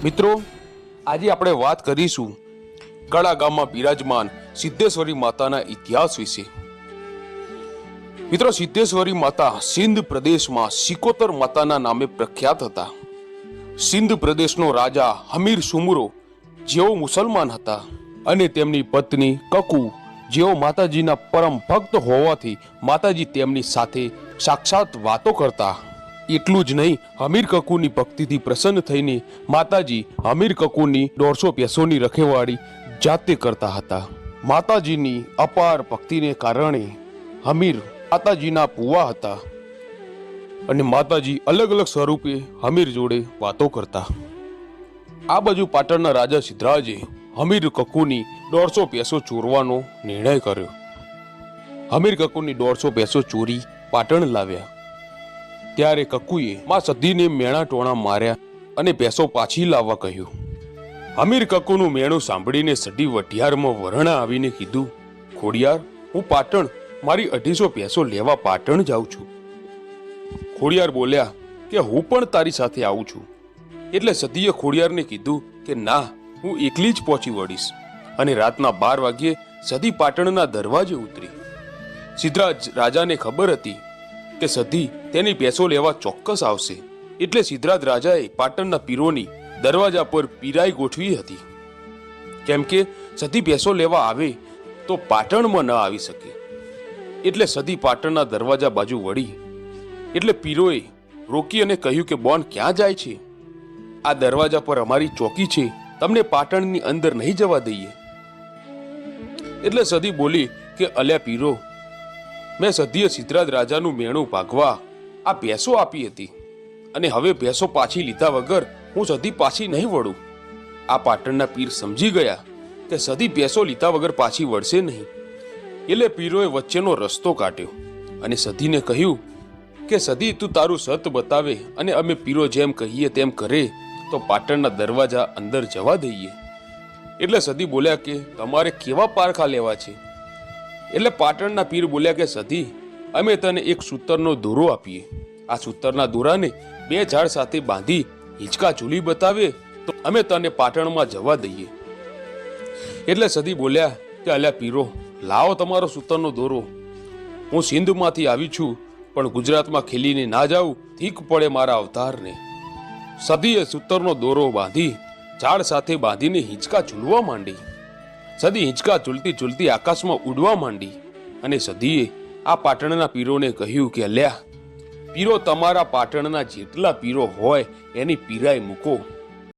મિત્રો, આજે આપણે વાત કરીશું કડા ગામમાં બિરાજમાન સિદ્ધેશ્વરી માતાના ઇતિહાસ વિશે। મિત્રો, સિદ્ધેશ્વરી માતા સિંધ પ્રદેશમાં સિકોતર માતાના નામે પ્રખ્યાત હતા। સિંધ પ્રદેશનો રાજા હમીર સુમરો જેઓ મુસલમાન હતા અને તેમની પત્ની કકુ જેઓ માતાજીના પરમ ભક્ત હોવાથી માતાજી તેમની સાથે સાક્ષાત વાતો કરતા। એટલું જ નહીં, હમીર કકુની ભક્તિથી પ્રસન્ન થઈને માતાજી હમીર કકુની 150 ભેંસોની રખેવાળી જાતે કરતા હતા। માતાજીની અપાર ભક્તિને કારણે હમીર માતાજીના ભુવા હતા અને માતાજી અલગ અલગ સ્વરૂપે હમીર જોડે વાતો કરતા। આ બાજુ પાટણના રાજા સિદ્ધરાજે હમીર કકુની 150 ભેંસો ચોરવાનો નિર્ણય કર્યો। હમીર કકુની 150 ભેંસો ચોરી પાટણ લાવ્યા ત્યારે કકુએ માં સધીને મેણા ટોણા માર્યા અને ભેંસો પાછી લાવવા કહ્યું। હમીર કકુનું મેણું સાંભળીને સધી વઢિયારમાં વરણા આવીને કીધું, ખોડિયાર, હું પાટણ મારી 250 ભેંસો લેવા પાટણ જાઉં છું। ખોડિયાર બોલ્યા કે હું પણ તારી સાથે આવું છું। એટલે સધીએ ખોડિયારને કીધું કે ના, હું એકલી જ પહોંચી વળીશ અને રાતના 12 વાગ્યે સધી પાટણના દરવાજે ઉતરી। સિદ્ધરાજ રાજાને ખબર હતી કે સધી તેની ભેંસો લેવા ચોક્કસ આવશે, એટલે સિદ્ધરાજ રાજાએ પાટણના પીરોની દરવાજા પર પીરાઈ ગોઠવી હતી, કેમ કે સધી ભેંસો લેવા આવે તો પાટણમાં ન આવી શકે। એટલે સધી પાટણના દરવાજા બાજુ વળી એટલે પીરોએ રોકી અને કહ્યું કે બોન ક્યાં જાય છે? આ દરવાજા પર અમારી ચોકી છે, તમને પાટણની અંદર નહીં જવા દઈએ। એટલે સધી બોલી કે અલ્યા પીરો, મેં સધીએ સિદ્ધરાજ રાજાનું મેણું ભાગવા આ ભેંસો આપી હતી અને હવે ભેંસો પાછી લીધા વગર હું સધી પાછી નહીં વળું। આ પાટણના પીર સમજી ગયા કે સધી ભેંસો લીધા વગર પાછી વળશે નહીં, એટલે પીરોએ વચ્ચેનો રસ્તો કાઢ્યો અને સધીને કહ્યું કે સધી, તું તારું સત બતાવે અને અમે પીરો જેમ કહીએ તેમ કરે તો પાટણના દરવાજા અંદર જવા દઈએ। એટલે સધી બોલ્યા કે તમારે કેવા પારખા લેવા છે? એટલે પાટણના પીર બોલ્યા કે સધી, અમે તને એક સૂતરનો દોરો આપીએ, આ સૂતરના દોરાને 2 ઝાડ સાથે બાંધી હિંચકા ઝૂલી બતાવે તો અમે તને પાટણમાં જવા દઈએ। એટલે સધી બોલ્યા કે અલ્યા પીરો, લાવો તમારો સૂતરનો દોરો, હું સિંધમાંથી આવી છું પણ ગુજરાતમાં ખેલીને ના જાઉં, ઠીક પડે મારા અવતારને। સધીએ સૂતરનો દોરો બાંધી ઝાડ સાથે બાંધીને હિંચકા ઝૂલવા માંડી। સધી હિંચકા ઝૂલતી ઝૂલતી આકાશમાં ઉડવા માંડી અને સધીએ આ પાટણના પીરોને કહ્યું કે અલ્યા પીરો, તમારા પાટણના જેટલા પીરો હોય એની પીરાઈ મૂકો,